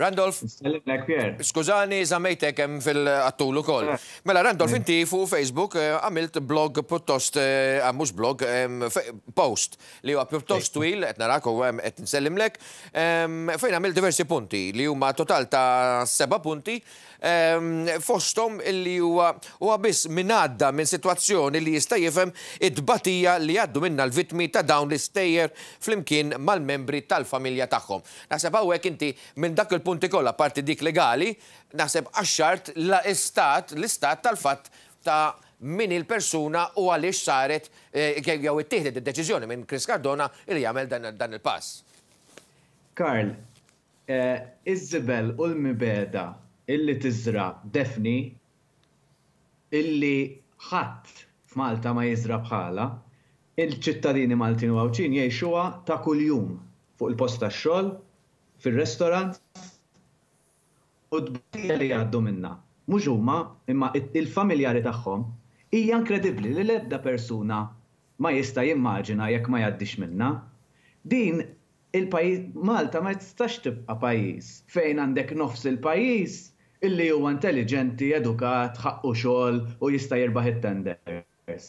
Randolph. Nsellimlek Pier. Skużani, zamejtek hemm fil-attul ukoll. Mela Randolph, inti fuq Facebook għamilt blog puttost, mhux blog, post li huwa puttost twil, qed narak u qed nsellimlek, fejn għamilt diversi punti li huma total ta' 7 punti. Fostom illi huwa biss min għadda minn sitwazzjoni li jista' jifhem id-tbatija li għaddu minna l-vittmi ta' dawn l-istejjer flimkien mal-membri tal-familja tagħhom. Naħseb hawnhekk inti minn dak il-punti kollha parti dik legali, naħseb għaxxart l-istat tal-fatt ta' min il-persuna u għaliex saret jew ittieħdet id-deċiżjoni minn Chris Cardona li jagħmel dan il-pass. Karl, iż-żibel u l-mibeda illi tiżra Daphne illi ħadd f'Malta ma jiżra bħala, il-ċittadini Maltin u Għawċin jgħixuha ta' kuljum fuq il-post tax-xogħol, fir-restorant u d-bqija li jgħaddu minnha. Mhux huma imma il-familjari tagħhom hija inkredibbli li l-ebda persuna ma jista' jimmaġina jekk ma jgħaddix minnha. Din il-pajjiż Malta ma tistax tibqa' pajjiż fejn għandek nofs il-pajjiż illi huwa intelligenti, edukat, ħaqqu xogħol u jista' jirbaħ it-tenders.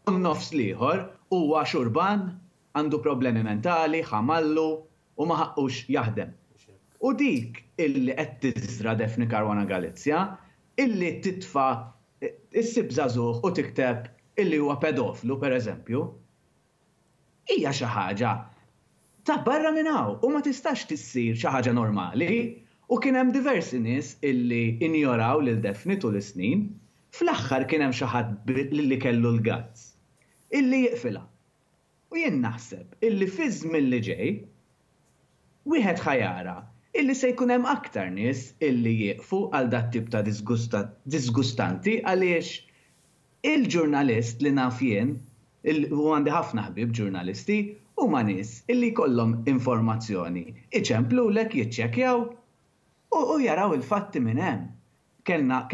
U nofs liħor huwa xurban, għandu problemi mentali, ħamallu u ma ħaqqux jaħdem. U dik illi qed tiżra Daphne Caruana Galizia, illi titfa' issib żagħżugħ u tikteb illi huwa pedoflu pereżempju, hija xi ħaġa ta' barra minn hawn u ma tistax tissir xi ħaġa normali. U kien hemm diversi nies illi injoraw lil Daphne tul is-snin, fl-aħħar kien hemm xi ħadd li kellu l-gazz illi jiqfilha. U jien naħseb illi fi żmien li ġej wieħed ħajara illi se jkun hemm aktar nies illi jieqfu għal dat tip ta' disgustanti għaliex il-ġurnalist li naf jien, u għandi ħafna ħbieb ġurnalisti, huma nies illi jkollhom informazzjoni, iċemplulek, jiċċekkjaw u jaraw il-fatti minn hemm. Kellna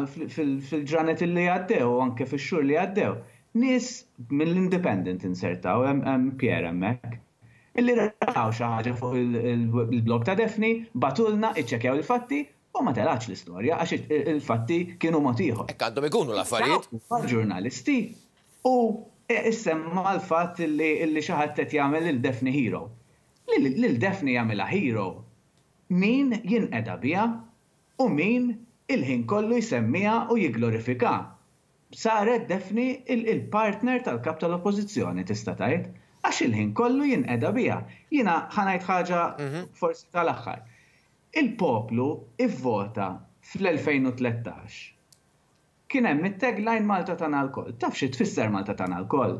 fil-ġranet li għaddew u anke fix-xhur li għaddew, nies mill-Independent insertaw hemm Pierre hemmhekk, illi raw xi ħaġa fuq il-blog ta' Daphne, batulna, iċċekkjaw il-fatti u ma telax l-istorja għax il-fatti kienu mod ieħor. Hekk għandhom ikunu l-affarijiet. Ġurnalisti u issemma l-fatt illi xi ħadd qed jagħmel lil Daphne hero. Lil Daphne jagħmilha hero min jinqeda biha u min il-ħin kollu jsemmiha u jigglorifika. Saret Daphne il-partner tal-kap tal-oppożizzjoni tista' tgħid għax il-ħin kollu jinqeda biha. Jiena ħanajt ħaġa forsi tal-aħħar. Il-poplu ivvota fl-2013. Kien hemm it-tagline Malta tagħna l-koll. Taf xi tfisser Malta tagħna l-koll?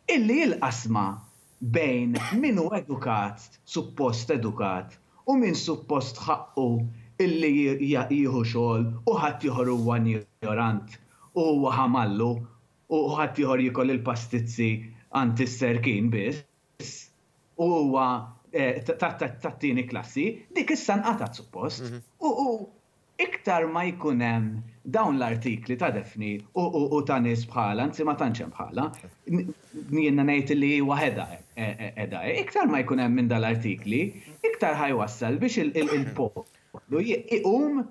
Illi l-qasma bejn min hu edukat, suppost edukat, u min suppost ħaqqu illi jieħu xogħol u ħadd ieħor huwa ignorant u huwa ħamallu u ħadd ieħor jikol il-pastizzi antis-serkin biss u huwa tat-tieni klassi, dik issa nqatat suppost. U iktar ma jkun hemm dawn l-artikli ta' Daphne u ta' nies bħala, anzi ma tantx hemm bħala, jiena ngħid li waħedha qiegħda. Iktar ma jkun hemm minn dal-artikli, iktar ħajwassal biex il-poplu iqum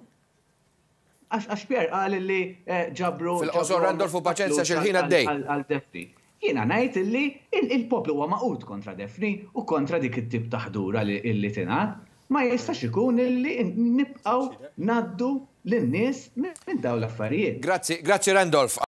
għax Pierre qal li ġabru. Fil-qosor Randolph u paċenzja xil-ħin għaddej. Għal Daphne. Jiena ngħid li il-poplu huwa maqud kontra Daphne u kontra dik it-tip ta' ħdura li tingħad. Ma jistax ikun illi nibqgħu ngħaddu lin-nies minn dawn l-affarijiet. Grazzi Randolph.